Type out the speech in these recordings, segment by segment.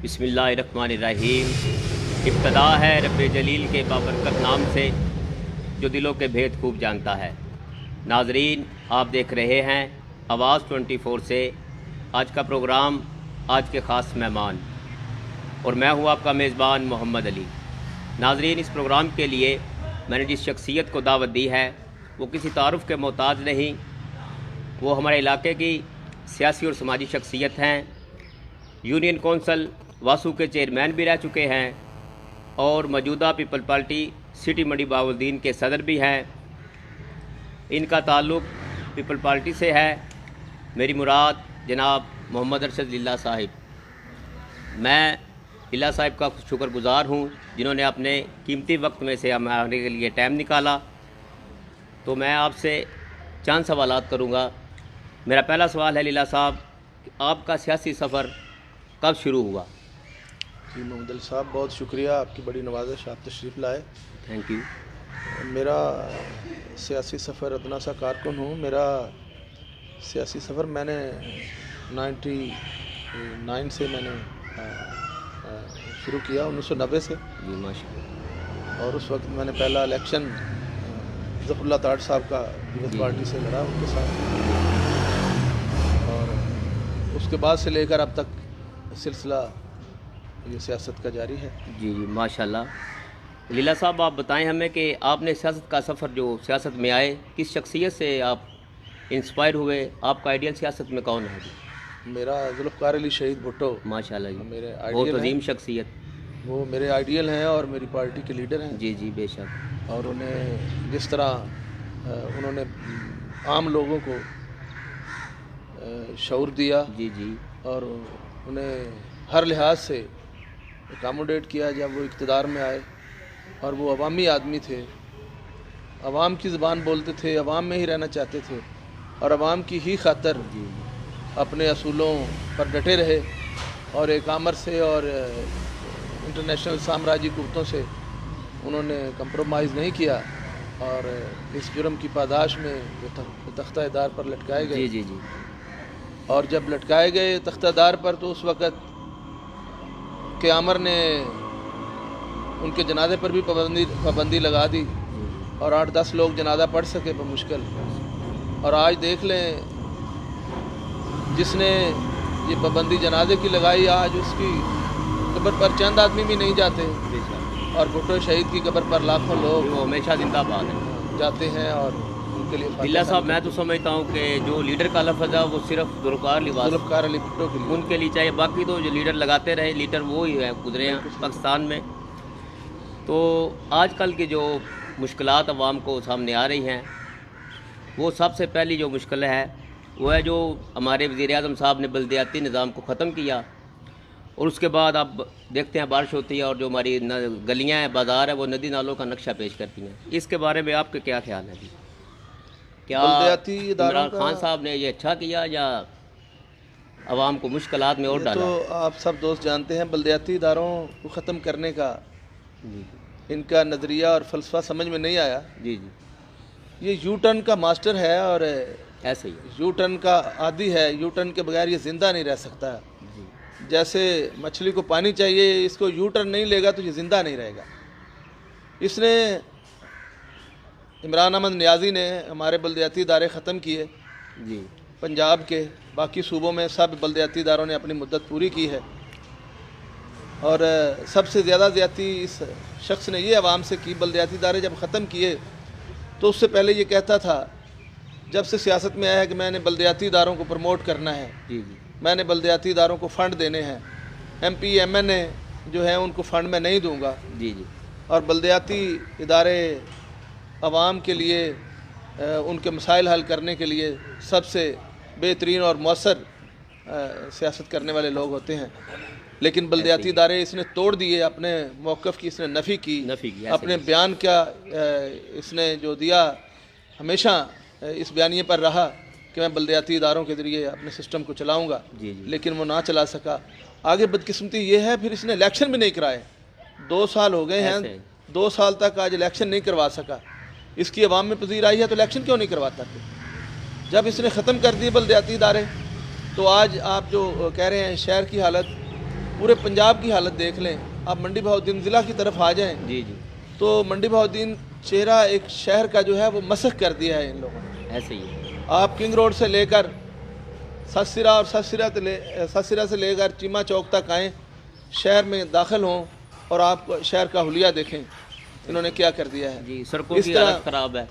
बिस्मिल्लाहिर्रहमानिर्रहीम। इब्तदा है रब्बे जलील के बाबरकत नाम से जो दिलों के भेद खूब जानता है। नाजरीन, आप देख रहे हैं आवाज़ 24 से आज का प्रोग्राम, आज के ख़ास मेहमान, और मैं हूँ आपका मेज़बान मोहम्मद अली। नाजरीन, इस प्रोग्राम के लिए मैंने जिस शख्सियत को दावत दी है वो किसी तारुफ़ के मोहताज नहीं, वो हमारे इलाके की सियासी और समाजी शख्सियत हैं। यूनियन कौंसल वासू के चेयरमैन भी रह चुके हैं और मौजूदा पीपल पार्टी सिटी मंडी बाउद्दीन के सदर भी हैं। इनका ताल्लुक़ पीपल पार्टी से है। मेरी मुराद जनाब मोहम्मद अरशद लिल्ला साहिब। मैं लिल्ला साहिब का शुक्रगुज़ार हूँ जिन्होंने अपने कीमती वक्त में से हमारे के लिए टाइम निकाला। तो मैं आपसे चंद सवालात करूँगा। मेरा पहला सवाल है लिल्ला साहब, आपका सियासी सफ़र कब शुरू हुआ? जी मोहम्मद अली साहब, बहुत शुक्रिया, आपकी बड़ी नवाजिश, आप तशरीफ़ लाए। Thank you. मेरा सियासी सफ़र अदना सा कारकुन हूँ। मेरा सियासी सफ़र मैंने 99 से मैंने शुरू किया, 1990 से। जी माशाअल्लाह। और उस वक्त मैंने पहला इलेक्शन ज़फ़रुल्लाह ताड़ साहब का पीपल्स पार्टी से लड़ा उनके साथ, और उसके बाद से लेकर अब तक सिलसिला ये सियासत का जारी है। जी जी माशाल्लाह। लीला साहब, आप बताएं हमें कि आपने सियासत का सफ़र, जो सियासत में आए, किस शख्सियत से आप इंस्पायर हुए? आपका आइडियल सियासत में कौन है? मेरा जुल्फ़कार अली शहीद भुट्टो माशाल्लाह जी, मेरे बहुत आइडियल अजीम हैं। शख्सियत। वो मेरे आइडियल हैं और मेरी पार्टी के लीडर हैं। जी जी बेशक। और उन्हें जिस तरह उन्होंने आम लोगों को शऊर दिया जी जी। और उन्हें हर लिहाज से अकामोडेट किया जब वो इक़्तिदार में आए, और वो अवामी आदमी थे, अवाम की ज़बान बोलते थे, अवाम में ही रहना चाहते थे और अवाम की ही खातर जी अपने असूलों पर डटे रहे, और एक आमर से और इंटरनेशनल साम्राज्य कुत्तों से उन्होंने कंप्रोमाइज़ नहीं किया, और इस जुर्म की पादाश में वो तख्ता-ए-दार पर लटकाए गए। जी जी जी। और जब लटकाए गए तख्ता-दार पर, तो उस वक़्त के आमर ने उनके जनाजे पर भी पाबंदी लगा दी, और 8-10 लोग जनाजा पढ़ सके बमुश्किल। और आज देख लें, जिसने ये पाबंदी जनाजे की लगाई, आज उसकी कब्र पर चंद आदमी भी नहीं जाते, और भुट्टो शहीद की कब्र पर लाखों लोग वो हमेशा जिंदाबाद है जाते हैं और उनके लिए। लिल्ला साहब, मैं तो समझता हूँ कि जो लीडर का लफ्ज़ है वो सिर्फ जुल्फ़कार अली भुट्टो के लिए उनके लिए चाहिए, बाकी तो जो लीडर लगाते रहे, लीडर वो ही है गुजरे हैं पाकिस्तान में। तो आजकल की जो मुश्किलात अवाम को सामने आ रही हैं, वो सबसे पहली जो मुश्किल है वो है जो हमारे वज़ीर-ए-आज़म साहब ने बल्दियाती निज़ाम को ख़त्म किया, और उसके बाद आप देखते हैं बारिश होती है और जो हमारी गलियाँ हैं, बाज़ार है, वो नदी नालों का नक्शा पेश करती हैं। इसके बारे में आपके क्या ख्याल है जी? क्या इमरान खान साहब ने ये अच्छा किया या अवाम को मुश्किलात में और डाला? तो आप सब दोस्त जानते हैं, बल्दियाती इदारों को ख़त्म करने का इनका नज़रिया और फ़लसफ़ा समझ में नहीं आया। जी जी। ये यू टर्न का मास्टर है और ऐसे ही यू टर्न का आदी है। यू टर्न के बगैर ये ज़िंदा नहीं रह सकता। जैसे मछली को पानी चाहिए, इसको यू टर्न नहीं लेगा तो ये ज़िंदा नहीं रहेगा। इसने, इमरान अहमद नियाज़ी ने हमारे बल्दियाती इदारे ख़त्म किए जी। पंजाब के, बाकी सूबों में सब बल्दियाती इदारों ने अपनी मुद्दत पूरी की है। और सबसे ज़्यादा ज़्यादती इस शख्स ने ये अवाम से की। बल्दियाती इदारे जब ख़त्म किए तो उससे पहले ये कहता था, जब से सियासत में आया है, कि मैंने बल्दियाती इदारों को प्रमोट करना है, जी जी। मैंने बल्दियाती इदारों को फ़ंड देने हैं, MP MNA जो है उनको फ़ंड मैं नहीं दूँगा। जी जी। और बल्दियाती इदारे अवाम के लिए उनके मसाइल हल करने के लिए सबसे बेहतरीन और मौसर सियासत करने वाले लोग होते हैं। लेकिन बल्दियाती इदारे इसने तोड़ दिए, अपने मौक़िफ़ की इसने नफ़ी की, अपने बयान का इसने जो दिया, हमेशा इस बयानिए पर रहा कि मैं बल्दियाती इदारों के ज़रिए अपने सिस्टम को चलाऊँगा, लेकिन वो ना चला सका। आगे बदकिस्मती ये है, फिर इसने इलेक्शन भी नहीं कराए। 2 साल हो गए हैं, 2 साल तक आज इलेक्शन नहीं करवा सका। इसकी अवाम में पजीर आई है तो इलेक्शन क्यों नहीं करवाता? जब इसने ख़त्म कर दिए बल्दियाती इदारे, तो आज आप जो कह रहे हैं शहर की हालत, पूरे पंजाब की हालत देख लें, आप मंडी बहाउद्दीन ज़िला की तरफ आ जाएं जी जी, तो मंडी बहाउद्दीन चेहरा एक शहर का जो है वो मसख कर दिया है इन लोगों ने। ऐसे ही है। आप किंग रोड से लेकर सतसिरा और सतसिरा से लेकर चीमा चौक तक आएँ, शहर में दाखिल हों और आप शहर का हुलिया देखें इन्होंने क्या कर दिया है। जी, सड़कों इस की तरह हालत ख़राब है,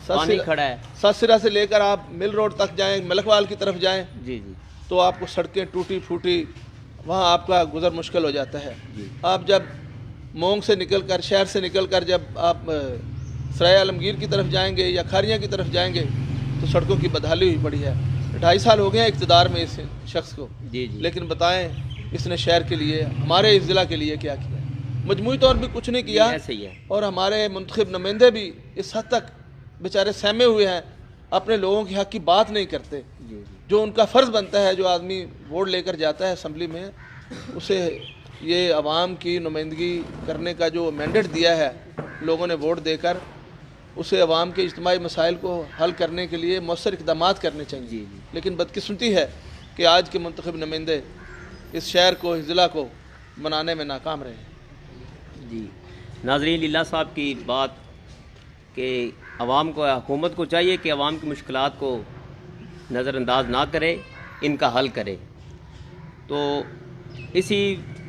पानी खड़ा है। सतसिरा से लेकर आप मिल रोड तक जाएं, मलकवाल की तरफ जाएं जी जी, तो आपको सड़कें टूटी फूटी, वहाँ आपका गुजर मुश्किल हो जाता है। जी। आप जब मोंग से निकलकर, शहर से निकलकर जब आप सराय आलमगीर की तरफ जाएंगे या खारियाँ की तरफ जाएंगे तो सड़कों की बदहाली हुई पड़ी है। 2.5 साल हो गए हैं इक़्तिदार में इस शख्स को, जी जी, लेकिन बताएं इसने शहर के लिए, हमारे इस ज़िला के लिए क्या किया? मजमूई तौर पर कुछ नहीं किया। ऐसे ही है। और हमारे मुंतखब नुमाइंदे भी इस हद तक बेचारे सहमे हुए हैं, अपने लोगों के हक़ की बात नहीं करते। जी जी, जो उनका फ़र्ज़ बनता है, जो आदमी वोट लेकर जाता है असम्बली में, उसे ये अवाम की नुमाइंदगी करने का जो मैंडेट दिया है लोगों ने वोट देकर, उसे अवाम के इज्तिमाई मसाइल को हल करने के लिए मौसर इक़दामात करने चाहिए। जी जी, लेकिन बदकिस्मती है कि आज के मुंतखब नुमाइंदे इस शहर को, इस ज़िला को बनाने में नाकाम रहे। जी। नाज़रीन, लीला साहब की बात कि अवाम को, हुकूमत को चाहिए कि अवाम की मुश्किलात को नज़रअंदाज ना करे, इनका हल करे। तो इसी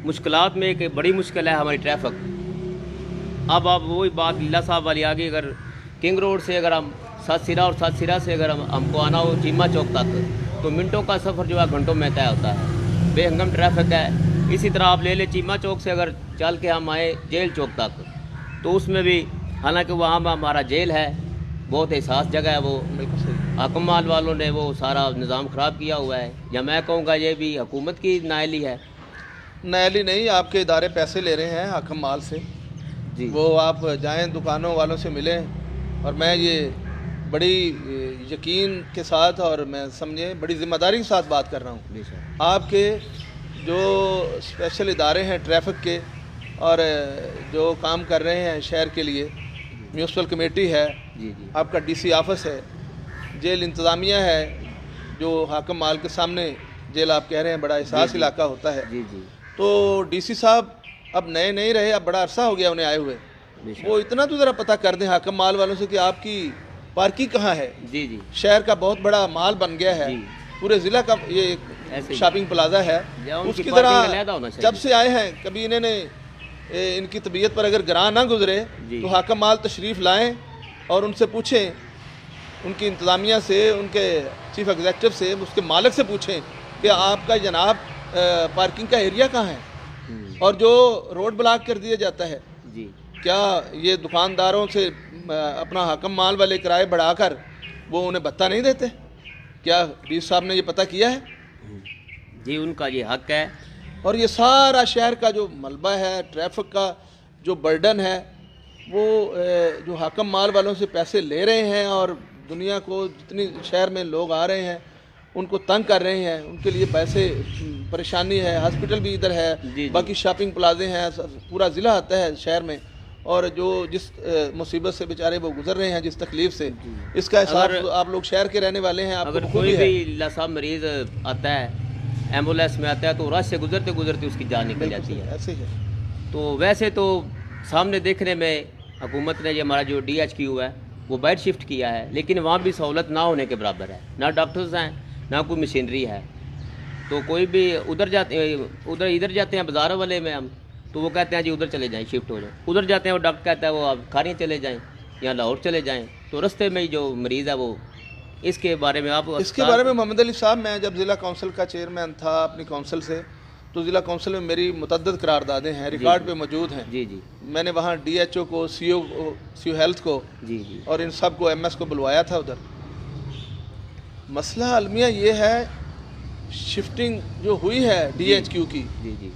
मुश्किलात में एक बड़ी मुश्किल है हमारी ट्रैफिक। अब आप वही बात लीला साहब वाली आ गई, अगर किंग रोड से अगर हम सतसिरा और सतसिरा से अगर हमको आना हो चीमा चौक तक तो मिनटों का सफ़र जो है घंटों में तय होता है, बेहंगम ट्रैफिक है। इसी तरह आप ले चीमा चौक से अगर चल के हम आए जेल चौक तक तो उसमें भी, हालांकि वहाँ पर हमारा जेल है, बहुत एहसास जगह है, वो बिल्कुल सही। हाकमाल वालों ने वो सारा निज़ाम ख़राब किया हुआ है, या मैं कहूँगा ये भी हुकूमत की नाअहली है। नाअहली नहीं, आपके इदारे पैसे ले रहे हैं हाकिम माल से। जी, वो आप जाएं दुकानों वालों से मिलें, और मैं ये बड़ी यकीन के साथ और मैं समझे बड़ी ज़िम्मेदारी के साथ बात कर रहा हूँ। बेशक, आपके जो स्पेशल इदारे हैं ट्रैफिक के और जो काम कर रहे हैं शहर के लिए, म्यूनसिपल कमेटी है, जी जी, आपका डीसी ऑफिस है, जेल इंतज़ामिया है, जो हाकिम माल के सामने जेल आप कह रहे हैं बड़ा एहसास इलाका होता है। जी जी, तो डीसी साहब अब नए नहीं रहे, अब बड़ा अरसा हो गया उन्हें आए हुए। बेशक, वो इतना तो ज़रा पता कर दें हाकिम माल वालों से कि आपकी पार्किंग कहाँ है। जी जी, शहर का बहुत बड़ा माल बन गया है, जी, पूरे ज़िला का ये ऐसे ही। शॉपिंग प्लाजा है। या उनकी उसकी पार्किंग तरह अलहदा होना चाहिए। जब से आए हैं कभी इन्होंने इनकी तबीयत पर अगर ग्रां ना गुजरे जी। तो हाकिम माल तशरीफ़ लाएं और उनसे पूछें, उनकी इंतज़ामिया से, उनके चीफ एग्जीक्यूटिव से, उसके मालिक से पूछें कि आपका जनाब पार्किंग का एरिया कहाँ है, और जो रोड ब्लॉक कर दिया जाता है, जी, क्या ये दुकानदारों से अपना हाकिम माल वाले किराए बढ़ाकर वो उन्हें भत्ता नहीं देते? क्या डी साहब ने ये पता किया है? जी, उनका ये हक है। और ये सारा शहर का जो मलबा है, ट्रैफिक का जो बर्डन है, वो जो हाकिम माल वालों से पैसे ले रहे हैं और दुनिया को जितनी शहर में लोग आ रहे हैं उनको तंग कर रहे हैं, उनके लिए पैसे परेशानी है। हॉस्पिटल भी इधर है, जी। बाकी शॉपिंग प्लाजे हैं, पूरा ज़िला आता है शहर में, और जो जिस मुसीबत से बेचारे वो गुजर रहे हैं, जिस तकलीफ से, इसका एहसास आप लोग शहर के रहने वाले हैं, आपको अगर बखूबी कोई है। भी लीला साहब मरीज़ आता है, एम्बुलेंस में आता है, तो रश से गुजरते गुजरते उसकी जान निकल जाती है। ऐसे ही है। तो वैसे तो सामने देखने में हुकूमत ने ये हमारा जो DHQ है वो बाहर शिफ्ट किया है, लेकिन वहाँ भी सहूलत ना होने के बराबर है, ना डॉक्टर्स हैं, ना कोई मशीनरी है। तो कोई भी इधर जाते हैं बाज़ार वाले में हम, तो वो कहते हैं जी उधर चले जाएं, शिफ्ट हो जाए। उधर जाते हैं, वो डॉक्टर कहता है वो आप खारियाँ चले जाएं या लाहौर चले जाएं, तो रास्ते में ही जो मरीज़ है वो, इसके बारे में आप इसके बारे में मोहम्मद अली साहब, मैं जब ज़िला काउंसिल का चेयरमैन था अपनी काउंसिल से, तो ज़िला काउंसिल में मेरी मुतअद्दिद करारदादें हैं, रिकॉर्ड पे मौजूद हैं। जी जी, मैंने वहाँ DHO को, CO हेल्थ को जी जी, और इन सब को, MS को बुलवाया था उधर। मसला अलमिया ये है, शिफ्टिंग जो हुई है DHQ की, जी जी,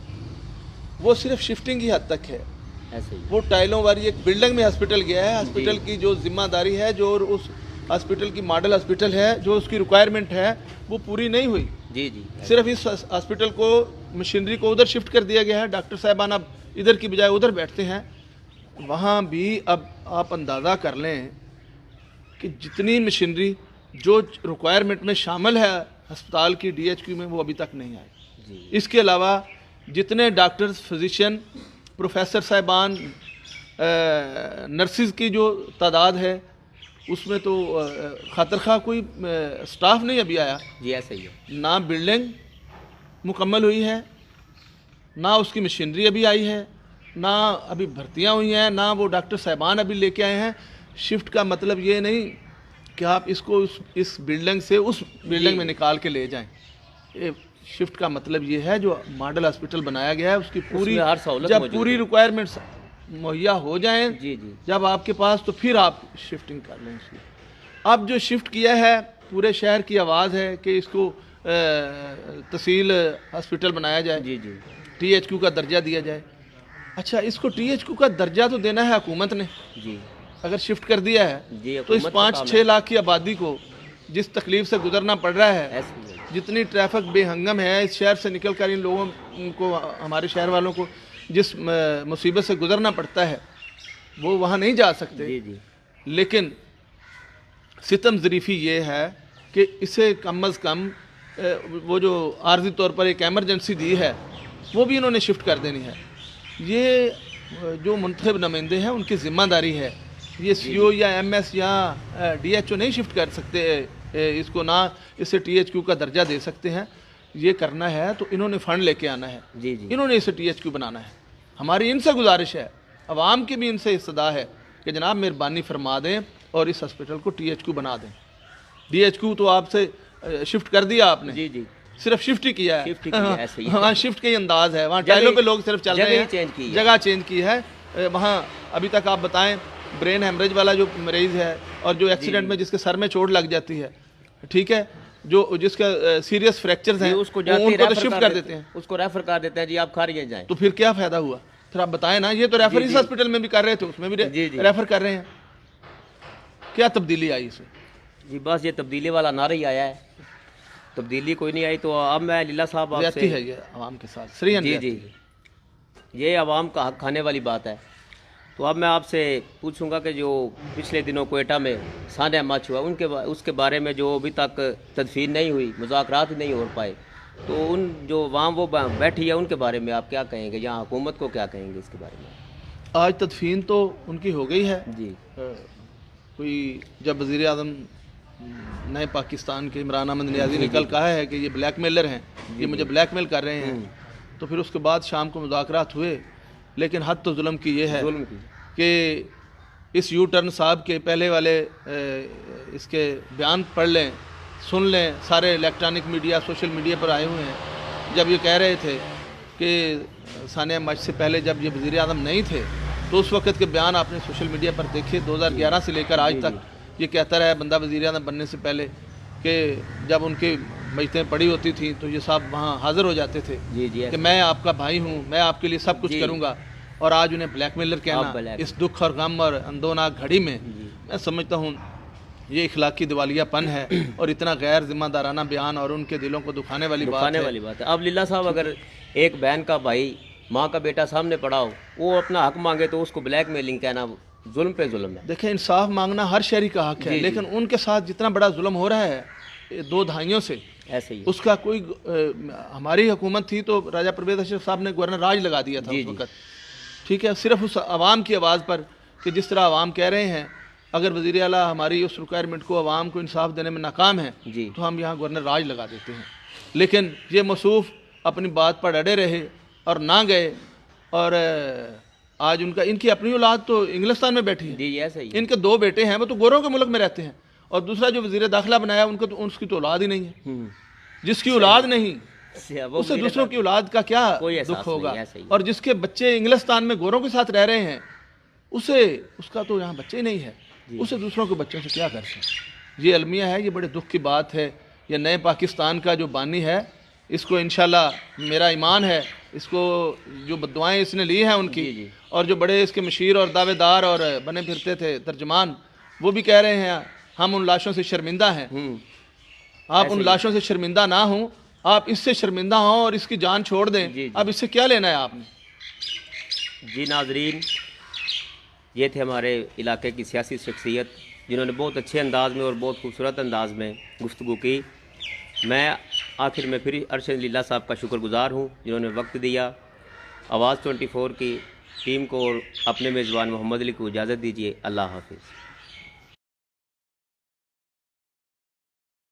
वो सिर्फ शिफ्टिंग की हद तक है। ऐसे ही, वो टाइलों वाली एक बिल्डिंग में हॉस्पिटल गया है, हॉस्पिटल की जो जिम्मेदारी है, जो उस हॉस्पिटल की मॉडल हॉस्पिटल है, जो उसकी रिक्वायरमेंट है, वो पूरी नहीं हुई। जी जी, सिर्फ इस हॉस्पिटल को, मशीनरी को उधर शिफ्ट कर दिया गया है। डॉक्टर साहबान अब इधर की बजाय उधर बैठते हैं। वहाँ भी अब आप अंदाज़ा कर लें कि जितनी मशीनरी जो रिक्वायरमेंट में शामिल है अस्पताल की DHQ में, वो अभी तक नहीं आई। जी, इसके अलावा जितने डॉक्टर्स, फिजिशियन, प्रोफेसर साहिबान, नर्सिस की जो तादाद है उसमें तो खातर खा कोई स्टाफ नहीं अभी आया। जी ऐसा ही है। ना बिल्डिंग मुकम्मल हुई है, ना उसकी मशीनरी अभी आई है, ना अभी भर्तियां हुई हैं, ना वो डॉक्टर साहिबान अभी लेके आए हैं। शिफ्ट का मतलब ये नहीं कि आप इसको इस बिल्डिंग से उस बिल्डिंग में निकाल के ले जाएं। ये शिफ्ट का मतलब ये है जो मॉडल हॉस्पिटल बनाया गया है उसकी पूरी उसमें हर सहूलत जब मौजूद पूरी है। रिक्वायरमेंट्स मुहैया हो जाएं जी जी जब आपके पास, तो फिर आप शिफ्टिंग कर लें इसकी। अब जो शिफ्ट किया है पूरे शहर की आवाज़ है कि इसको तहसील हॉस्पिटल बनाया जाए, जी जी THQ का दर्जा दिया जाए। अच्छा, इसको THQ का दर्जा तो देना है हुकूमत ने, जी अगर शिफ्ट कर दिया है जी, तो इस हुकूमत का काम 5-6 लाख की आबादी को जिस तकलीफ से गुजरना पड़ रहा है, ऐसे ही है। जितनी ट्रैफिक बेहंगम है इस शहर से निकल कर इन लोगों को, हमारे शहर वालों को जिस मुसीबत से गुजरना पड़ता है वो वहाँ नहीं जा सकते। जी जी लेकिन सितम ज़रीफ़ी ये है कि इसे कम अज़ कम वो जो आर्जी तौर पर एक एमरजेंसी दी है वो भी इन्होंने शिफ्ट कर देनी है। ये जो मुंतखब नुमाइंदे हैं उनकी ज़िम्मेदारी है। ये CO या MS या DHO नहीं शिफ्ट कर सकते इसको, ना इसे THQ का दर्जा दे सकते हैं। ये करना है तो इन्होंने फ़ंड लेके आना है, जी जी इन्होंने इसे THQ बनाना है। हमारी इनसे गुजारिश है, अवाम की भी इनसे इस्तदा है कि जनाब मेहरबानी फरमा दें और इस हॉस्पिटल को THQ बना दें। DHQ तो आपसे शिफ्ट कर दिया आपने, जी जी सिर्फ शिफ्ट ही किया है, शिफ्ट ही किया है, ऐसे ही है। वहाँ शिफ्ट का ही अंदाज है, वहाँ जगह टाइलों ही- पे लोग सिर्फ चल जगह रहे ही हैं, चेंज की है। जगह चेंज की है। वहाँ अभी तक आप बताएं ब्रेन हेमरेज वाला जो मरीज़ है और जो एक्सीडेंट में जिसके सर में चोट लग जाती है, ठीक है, जो जिसका सीरियस फ्रैक्चर्स हैं, उसको जाते उनको तो रेफर शिफ्ट कर देते हैं। उसको रेफर कर देते हैं जी, आप खारिज जाएं। तो फिर क्या फ़ायदा हुआ? फिर आप बताएं ना, ये तो रेफर इस हॉस्पिटल में भी कर रहे थे, उसमें भी जी, जी। रेफर कर रहे हैं। क्या तब्दीली आई इसमें? जी बस ये तब्दीली वाला नारा ही आया है, तब्दीली कोई नहीं आई। तो अब मैं लीला साहब ज्यादती आपसे, है ये आवाम के साथ, सरीहन जी ज्यादती। जी ये आवाम का हक खाने वाली बात है। तो अब मैं आपसे पूछूंगा कि जो पिछले दिनों कोयटा में सान्या मच हुआ उसके बारे में जो अभी तक तदफीन नहीं हुई, मुज़ाकरात ही नहीं हो पाए, तो उन जो वहाँ वो बैठी है उनके बारे में आप क्या कहेंगे, यहाँ हुकूमत को क्या कहेंगे इसके बारे में? आज तदफीन तो उनकी हो गई है। जी कोई जब वज़ीर आज़म नए पाकिस्तान के इमरान अहमद नियाज़ी ने कल कहा है कि ये ब्लैकमेलर हैं, ये मुझे ब्लैकमेल कर रहे हैं, तो फिर उसके बाद शाम को मुज़ाकरात हुए। लेकिन हद तो जुल्म की ये है जुल्म की। कि इस U-टर्न साहब के पहले वाले इसके बयान पढ़ लें, सुन लें, सारे इलेक्ट्रॉनिक मीडिया, सोशल मीडिया पर आए हुए हैं। जब ये कह रहे थे कि सानिया मच से पहले जब ये वज़ीर आज़म नहीं थे तो उस वक़्त के बयान आपने सोशल मीडिया पर देखे। 2011 से लेकर आज तक ये कहता रहा बंदा वज़ीर आज़म बनने से पहले कि जब उनकी मजतें पड़ी होती थी तो ये साहब वहाँ हाज़िर हो जाते थे जी जी कि मैं आपका भाई हूँ, मैं आपके लिए सब कुछ जी। करूँगा। और आज उन्हें ब्लैकमेलर कहना ब्लैक- इस दुख और गम और अंदोनाक घड़ी में, मैं समझता हूँ ये इखलाकी दिवालियापन है और इतना गैर जिम्मेदाराना बयान और उनके दिलों को दुखाने वाली बात है। वाली बात है। अब लीला साहब, अगर एक बहन का भाई, माँ का बेटा सामने पड़ा हो, वो अपना हक मांगे तो उसको ब्लैकमेलिंग कहना जुल्म पे जुल्म है। देखें, इंसाफ मांगना हर शहरी का हक है, जी, लेकिन उनके साथ जितना बड़ा जुल्म हो रहा है 2 दहाइयों से, ऐसे ही उसका कोई हमारी हुकूमत थी तो राजा परवेज़ अशरफ साहब ने गवर्नर राज लगा दिया था जी, उस वक्त, ठीक है, सिर्फ उस आवाम की आवाज़ पर कि जिस तरह आवाम कह रहे हैं अगर वज़ीर आला हमारी उस रिक्वायरमेंट को आवाम को इंसाफ देने में नाकाम है जी तो हम यहाँ गवर्नर राज लगा देते हैं। लेकिन ये मसूफ़ अपनी बात पर अड़े रहे और ना गए। और आज इनकी अपनी औलाद तो इंग्लिस्तान में बैठी है, जी ऐसे ही। इनके 2 बेटे हैं, वो तो गोरों के मुल्क में रहते हैं। और दूसरा जो वज़ीर दाखिला बनाया उनको तो उसकी तो औलाद ही नहीं है। जिसकी औलाद नहीं वो उसे दूसरों की औलाद का क्या कोई एहसास दुख होगा। नहीं, ऐसे ही। और जिसके बच्चे इंग्लिस्तान में गोरों के साथ रह रहे हैं उसका तो यहाँ बच्चे ही नहीं है, उसे दूसरों के बच्चों से क्या कर सकते। ये अलमिया है, ये बड़े दुख की बात है। ये नए पाकिस्तान का जो बानी है, इसको इंशाल्लाह मेरा ईमान है, इसको जो बद्दुआएं इसने ली हैं उनकी, जी। और जो बड़े इसके मशीर और दावेदार और बने फिरते थे तर्जमान, वो भी कह रहे हैं हम उन लाशों से शर्मिंदा हैं। आप उन लाशों से शर्मिंदा ना हों, आप इससे शर्मिंदा हों और इसकी जान छोड़ दें। जी। अब इससे क्या लेना है आपने? जी नाजरीन, ये थे हमारे इलाके की सियासी शख्सियत जिन्होंने बहुत अच्छे अंदाज में और बहुत खूबसूरत अंदाज में गुफ्तगू की। मैं आखिर में फिर अरशद लीला साहब का शुक्रगुजार हूँ जिन्होंने वक्त दिया। आवाज़ 24 की टीम को और अपने मेज़बान मोहम्मद अली को इजाज़त दीजिए। अल्लाह हाफिज़।